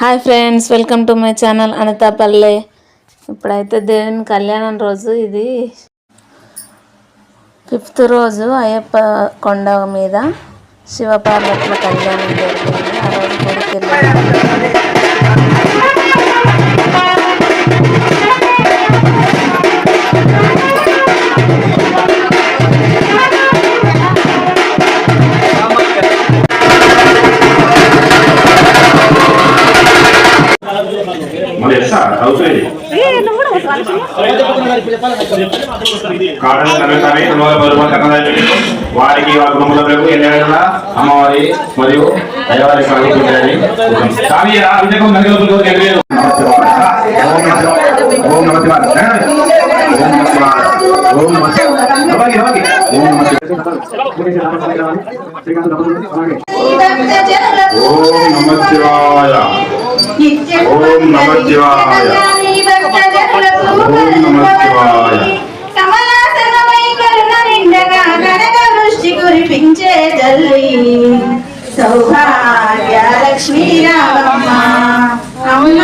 Hi friends, welcome to my channel Anitha Palle. ఇప్పుడైతే దేవుని కళ్యాణం రోజు, ఇది 5th రోజు అయ్యప్ప కొండ మీద శివపార్వతుల కళ్యాణం జరిగింది. ఆ రోజు గుడికి వెళ్ళాలి. వారికి వారి కుటుంబాలకు ఎన్నైనా అమ్మవారి మరియు దైవారి సాగుతుందని ఓం నమ శివాయ. కురిపించే తల్లి సౌభాగ్య లక్ష్మీ రామమ్మ అమ్మ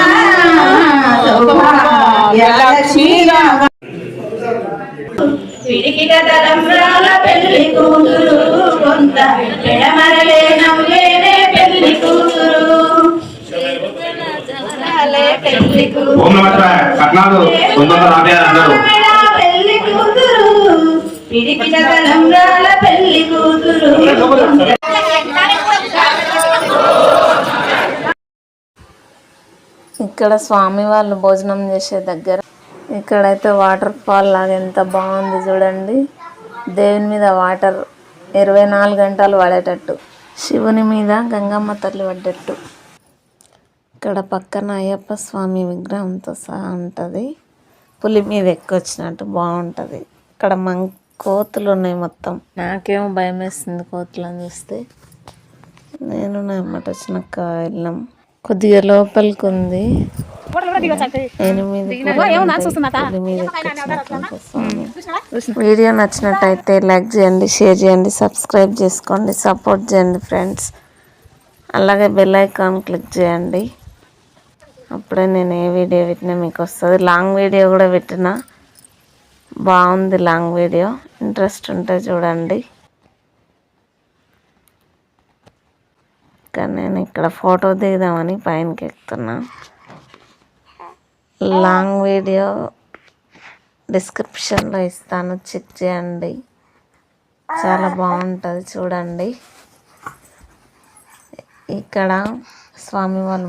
సౌభాగ్య లక్ష్మీ రామ. పిడికిట తలంబ్రాల పెళ్లి కూతురు కొంత ఎడమరలే నవ్వేనే పెళ్లి కూతురు పెళ్లి కూతురు పిడికిట తలంబ్రాల పెళ్లి కూతురు. ఇక్కడ స్వామి వాళ్ళు భోజనం చేసే దగ్గర ఇక్కడైతే వాటర్ ఫాల్ లాగా ఎంత బాగుంది చూడండి. దేవుని మీద వాటర్ 24 గంటలు పడేటట్టు, శివుని మీద గంగమ్మ తల్లి పడ్డట్టు. ఇక్కడ పక్కన అయ్యప్ప స్వామి విగ్రహంతో సహా ఉంటుంది. పులి మీద ఎక్కొచ్చినట్టు బాగుంటుంది. ఇక్కడ కోతులు ఉన్నాయి మొత్తం. నాకేమో భయం వేస్తుంది కోతులను చూస్తే. నేను నా అమ్మట వచ్చిన వెళ్ళాం. కొద్దిగా లోపలికి ఉంది. 8 వీడియో నచ్చినట్టయితే లైక్ చేయండి, షేర్ చేయండి, సబ్స్క్రైబ్ చేసుకోండి, సపోర్ట్ చేయండి ఫ్రెండ్స్. అలాగే బెల్ ఐకాన్ క్లిక్ చేయండి. అప్పుడే నేను ఏ వీడియో పెట్టినా మీకు వస్తుంది. లాంగ్ వీడియో కూడా పెట్టినా బాగుంది. లాంగ్ వీడియో ఇంట్రెస్ట్ ఉంటే చూడండి. కానీ నేను ఇక్కడ ఫోటో దిగుదామని పైనకి ఎక్కుతున్నా. లాంగ్ వీడియో డిస్క్రిప్షన్లో ఇస్తాను, చెక్ చేయండి. చాలా బాగుంటుంది చూడండి. ఇక్కడ స్వామి వాళ్ళు